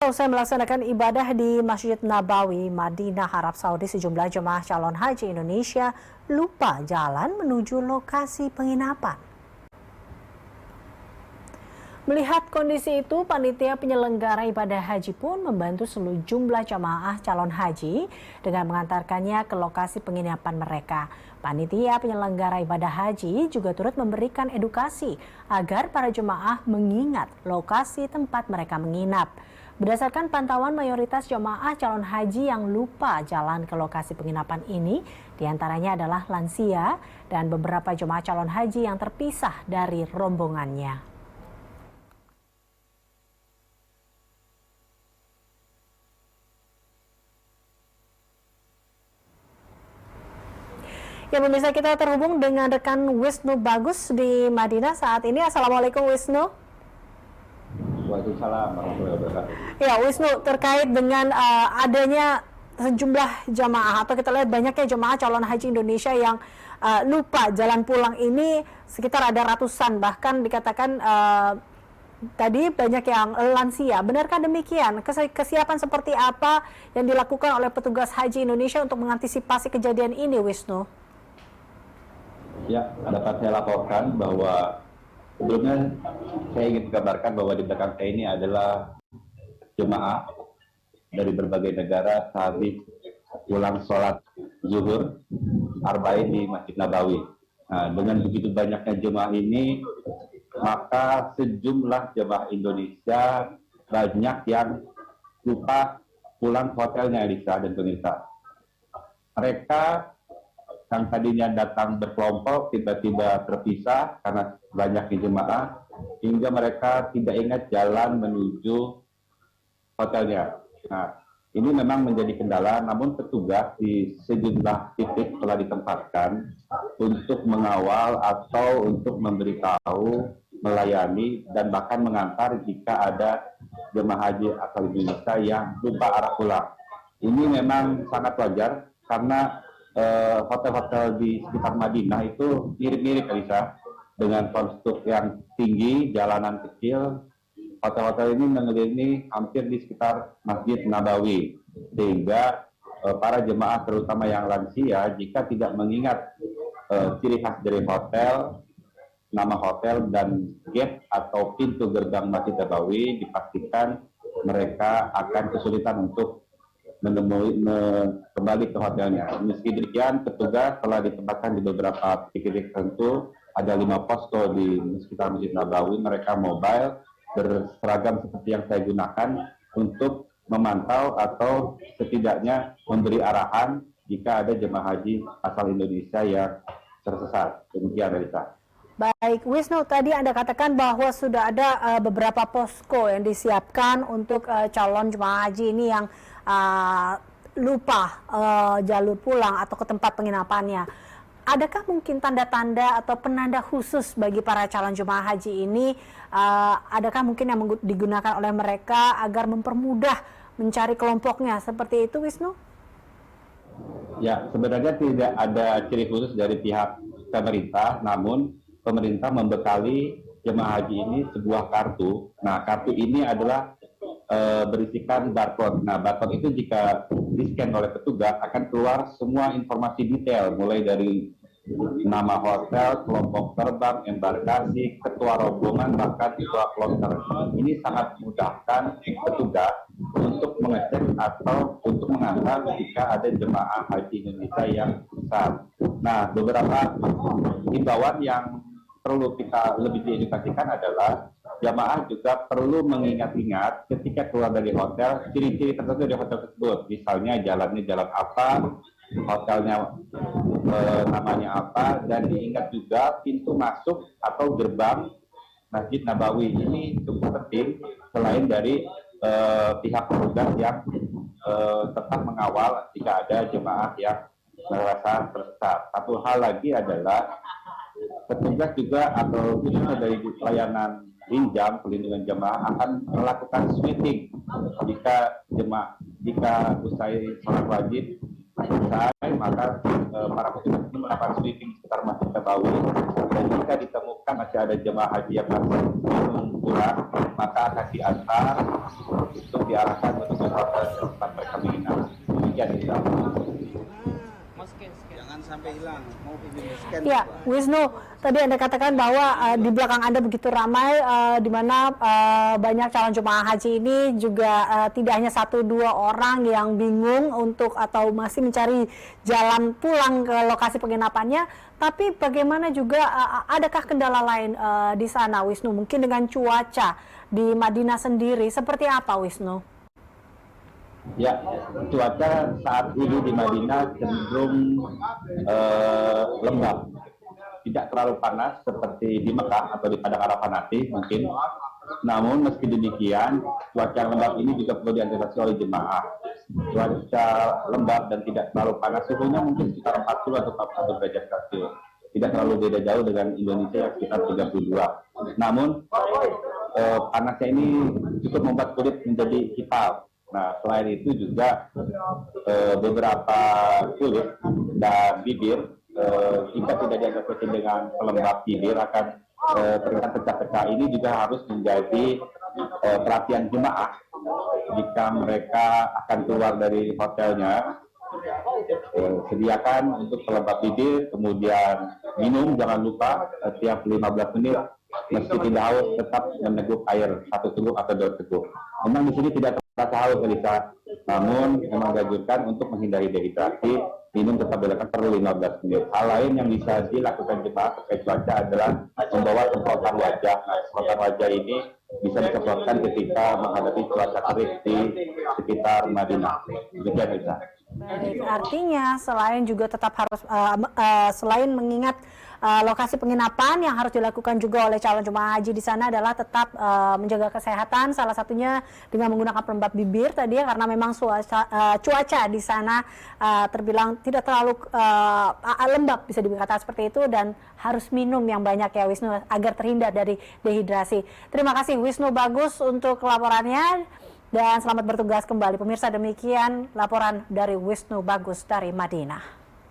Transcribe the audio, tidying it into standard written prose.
Usai melaksanakan ibadah di Masjid Nabawi, Madinah, Arab Saudi, sejumlah jemaah calon haji Indonesia lupa jalan menuju lokasi penginapan. Melihat kondisi itu, panitia penyelenggara ibadah haji pun membantu sejumlah jemaah calon haji dengan mengantarkannya ke lokasi penginapan mereka. Panitia penyelenggara ibadah haji juga turut memberikan edukasi agar para jemaah mengingat lokasi tempat mereka menginap. Berdasarkan pantauan mayoritas jemaah calon haji yang lupa jalan ke lokasi penginapan ini, diantaranya adalah lansia dan beberapa jemaah calon haji yang terpisah dari rombongannya. Ya pemirsa, kita terhubung dengan rekan Wisnu Bagus di Madinah saat ini. Assalamualaikum Wisnu. Waalaikumsalam warahmatullahi wabarakatuh. Ya Wisnu, terkait dengan adanya sejumlah jamaah atau kita lihat banyaknya jemaah calon haji Indonesia yang lupa jalan pulang ini, sekitar ada ratusan, bahkan dikatakan tadi banyak yang lansia. Benarkah demikian? Kesiapan seperti apa yang dilakukan oleh petugas haji Indonesia untuk mengantisipasi kejadian ini, Wisnu? Ya, dapat saya laporkan bahwa sebelumnya saya ingin gambarkan bahwa di belakang saya ini adalah jemaah dari berbagai negara sehabis pulang sholat zuhur arba'in di Masjid Nabawi. Nah, dengan begitu banyaknya jemaah ini, maka sejumlah jemaah Indonesia banyak yang lupa pulang ke hotelnya, Elisa dan pemirsa. Mereka yang tadinya datang berkelompok tiba-tiba terpisah karena banyaknya jemaah, hingga mereka tidak ingat jalan menuju hotelnya. Nah, ini memang menjadi kendala, namun petugas di sejumlah titik telah ditempatkan untuk mengawal atau untuk memberitahu, melayani, dan bahkan mengantar jika ada jemaah haji asal Indonesia yang lupa arah pulang. Ini memang sangat wajar karena hotel-hotel di sekitar Madinah itu mirip-mirip, Elisa, dengan konstruk yang tinggi, jalanan kecil. Hotel-hotel ini mengelilingi hampir di sekitar Masjid Nabawi, sehingga para jemaah terutama yang lansia jika tidak mengingat ciri khas dari hotel, nama hotel dan gate atau pintu gerbang Masjid Nabawi, dipastikan mereka akan kesulitan untuk kembali ke hotelnya. Meski demikian, petugas telah ditempatkan di beberapa titik tertentu. Ada 5 posko di sekitar Masjid Nabawi. Mereka mobile berseragam seperti yang saya gunakan untuk memantau atau setidaknya memberi arahan jika ada jemaah haji asal Indonesia yang tersesat. Demikian, Elisa. Baik, Wisnu, tadi Anda katakan bahwa sudah ada beberapa posko yang disiapkan untuk calon jemaah haji ini yang lupa jalur pulang atau ke tempat penginapannya. Adakah mungkin tanda-tanda atau penanda khusus bagi para calon jemaah haji ini? Adakah mungkin yang digunakan oleh mereka agar mempermudah mencari kelompoknya? Seperti itu, Wisnu? Ya, sebenarnya tidak ada ciri khusus dari pihak pemerintah, namun pemerintah membekali jemaah haji ini sebuah kartu. Nah, kartu ini adalah berisikan barcode. Nah, barcode itu jika di-scan oleh petugas akan keluar semua informasi detail, mulai dari nama hotel, kelompok terbang, embarkasi, ketua rombongan, bahkan ketua kloter. Ini sangat memudahkan petugas untuk mengecek atau untuk mengantar jika ada jemaah haji Indonesia yang besar. Nah, beberapa himbauan yang perlu kita lebih diedukasikan adalah jamaah juga perlu mengingat-ingat ketika keluar dari hotel, ciri-ciri tertentu dari hotel tersebut. Misalnya jalannya jalan apa, hotelnya namanya apa, dan diingat juga pintu masuk atau gerbang Masjid Nabawi. Ini cukup penting selain dari pihak petugas yang tetap mengawal jika ada jemaah yang merasa tersesat. Satu hal lagi adalah petugas juga atau khususnya dari pelayanan Linjam pelindungan jemaah akan melakukan sweeping jika usai sholat wajib selesai, maka para petugas ini melakukan sweeping sekitar Masjid Nabawi, dan jika ditemukan masih ada jemaah haji yang masih kurang, maka akan diantar untuk diarahkan menuju hotel tempat mereka menginap. Demikian bisa. Jangan sampai hilang. Mau scan. Ya, Wisnu, tadi Anda katakan bahwa di belakang Anda begitu ramai, di mana banyak calon jemaah haji ini juga tidak hanya 1-2 orang yang bingung untuk atau masih mencari jalan pulang ke lokasi penginapannya, tapi bagaimana juga adakah kendala lain di sana, Wisnu? Mungkin dengan cuaca di Madinah sendiri, seperti apa, Wisnu? Ya, cuaca saat ini di Madinah cenderung lembab, tidak terlalu panas seperti di Mekah atau di Padang Arafah nanti mungkin. Namun meski demikian, cuaca lembab ini juga perlu diantisipasi oleh jemaah. Cuaca lembab dan tidak terlalu panas, suhunya mungkin sekitar 40 atau 41 derajat Celcius. Tidak terlalu beda jauh dengan Indonesia yang sekitar 32. Namun panasnya ini cukup membuat kulit menjadi hitam. Nah, selain itu juga beberapa kulit dan bibir, jika tidak diantisipasi dengan pelembab bibir akan terlihat pecah-pecah. Ini juga harus menjadi perhatian jemaah jika mereka akan keluar dari hotelnya. Sediakan untuk pelembab bibir, kemudian minum, jangan lupa setiap 15 menit meski tidak haus tetap meneguk air 1 teguk atau 2 teguk. Memang di sini tidak terasa haus, Elisa, namun memang dianjurkan untuk menghindari dehidrasi, minum tetap dilakukan perlu 15 menit. Hal lain yang bisa dilakukan jemaah terkait cuaca adalah membawa semprotan wajah. Nah, semprotan wajah ini bisa disemprotkan ketika menghadapi cuaca terik di sekitar Madinah. Demikian, Elisa. Baik, artinya selain juga tetap harus selain mengingat lokasi penginapan yang harus dilakukan juga oleh calon jemaah haji di sana adalah tetap menjaga kesehatan, salah satunya dengan menggunakan pelembab bibir tadi ya, karena memang cuaca di sana terbilang tidak terlalu lembab, bisa dikatakan seperti itu, dan harus minum yang banyak ya, Wisnu, agar terhindar dari dehidrasi. Terima kasih Wisnu Bagus untuk laporannya. Dan selamat bertugas kembali. Pemirsa, demikian laporan dari Wisnu Bagus dari Madinah.